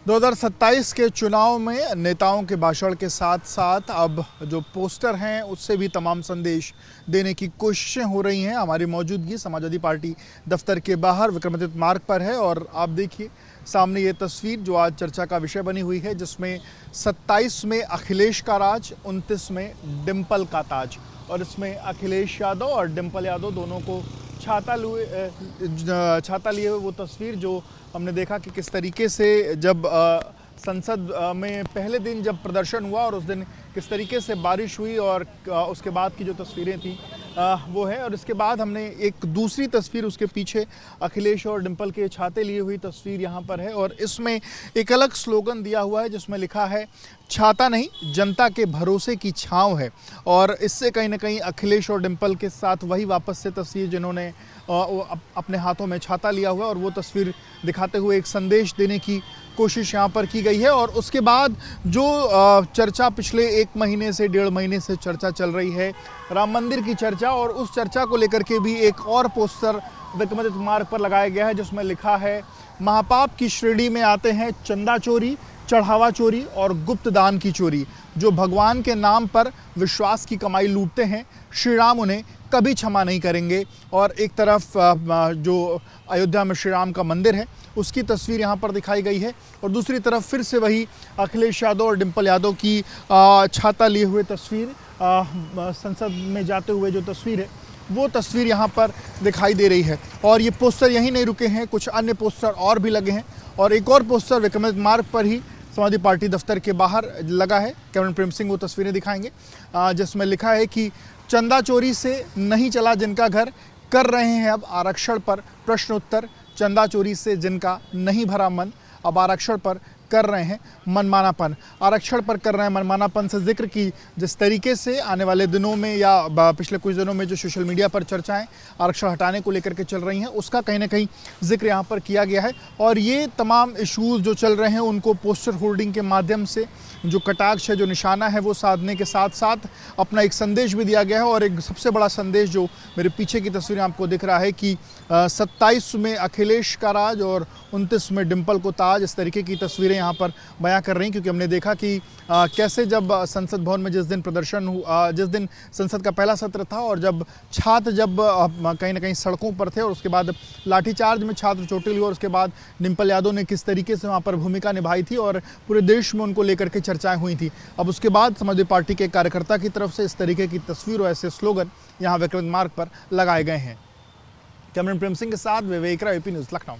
2027 के चुनाव में नेताओं के भाषण के साथ साथ अब जो पोस्टर हैं उससे भी तमाम संदेश देने की कोशिशें हो रही हैं। हमारी मौजूदगी समाजवादी पार्टी दफ्तर के बाहर विक्रमादित्य मार्ग पर है और आप देखिए सामने ये तस्वीर जो आज चर्चा का विषय बनी हुई है, जिसमें 27 में अखिलेश का राज, 29 में डिंपल का ताज। और इसमें अखिलेश यादव और डिंपल यादव दोनों को छाता लिए हुए वो तस्वीर जो हमने देखा कि किस तरीके से जब संसद में पहले दिन जब प्रदर्शन हुआ और उस दिन किस तरीके से बारिश हुई और उसके बाद की जो तस्वीरें थी वो है। और इसके बाद हमने एक दूसरी तस्वीर उसके पीछे अखिलेश और डिंपल के छाते लिए हुई तस्वीर यहाँ पर है और इसमें एक अलग स्लोगन दिया हुआ है जिसमें लिखा है, छाता नहीं जनता के भरोसे की छांव है। और इससे कहीं ना कहीं अखिलेश और डिंपल के साथ वही वापस से तस्वीर जिन्होंने अपने हाथों में छाता लिया हुआ और वो तस्वीर दिखाते हुए एक संदेश देने की कोशिश यहाँ पर की गई है। और उसके बाद जो चर्चा पिछले एक महीने से 1.5 महीने से चर्चा चल रही है राम मंदिर की चर्चा, और उस चर्चा को लेकर के भी एक और पोस्टर विक्रमादित्य मार्ग पर लगाया गया है जिसमें लिखा है, महापाप की श्रेणी में आते हैं चंदा चोरी, चढ़ावा चोरी और गुप्त दान की चोरी। जो भगवान के नाम पर विश्वास की कमाई लूटते हैं, श्री राम उन्हें कभी क्षमा नहीं करेंगे। और एक तरफ जो अयोध्या में श्री राम का मंदिर है उसकी तस्वीर यहाँ पर दिखाई गई है और दूसरी तरफ फिर से वही अखिलेश यादव और डिंपल यादव की छाता लिए हुए तस्वीर, संसद में जाते हुए जो तस्वीर है वो तस्वीर यहाँ पर दिखाई दे रही है। और ये पोस्टर यहीं नहीं रुके हैं, कुछ अन्य पोस्टर और भी लगे हैं और एक और पोस्टर विक्रमादित्य मार्ग पर ही समाजवादी पार्टी दफ्तर के बाहर लगा है। कैमरन प्रेम सिंह वो तस्वीरें दिखाएंगे जिसमें लिखा है कि चंदा चोरी से नहीं चला जिनका घर, कर रहे हैं अब आरक्षण पर प्रश्न उत्तर। चंदा चोरी से जिनका नहीं भरा मन, अब आरक्षण पर कर रहे हैं मनमानापन। आरक्षण पर कर रहे हैं मनमानापन से जिक्र की जिस तरीके से आने वाले दिनों में या पिछले कुछ दिनों में जो सोशल मीडिया पर चर्चाएं आरक्षण हटाने को लेकर के चल रही हैं उसका कहीं ना कहीं जिक्र यहाँ पर किया गया है। और ये तमाम इश्यूज़ जो चल रहे हैं उनको पोस्टर होर्डिंग के माध्यम से जो कटाक्ष है, जो निशाना है, वो साधने के साथ साथ अपना एक संदेश भी दिया गया है। और एक सबसे बड़ा संदेश जो मेरे पीछे की तस्वीर आपको दिख रहा है कि 27 में अखिलेश का राज और 29 में डिंपल को ताज, इस तरीके की तस्वीरें यहाँ पर बयां कर रही हैं। क्योंकि हमने देखा कि कैसे जब संसद भवन में जिस दिन प्रदर्शन हुआ, जिस दिन संसद का पहला सत्र था और जब छात्र जब कहीं ना कहीं सड़कों पर थे और उसके बाद लाठीचार्ज में छात्र चोटिल हुए और उसके बाद डिंपल यादव ने किस तरीके से वहाँ पर भूमिका निभाई थी और पूरे देश में उनको लेकर के चर्चाएं हुई थी। अब उसके बाद समाजवादी पार्टी के कार्यकर्ता की तरफ से इस तरीके की तस्वीर और ऐसे स्लोगन यहाँ विक्रमादित्य मार्ग पर लगाए गए हैं। कैमरन प्रेम सिंह के साथ विवेक राय, AP न्यूज़, लखनऊ।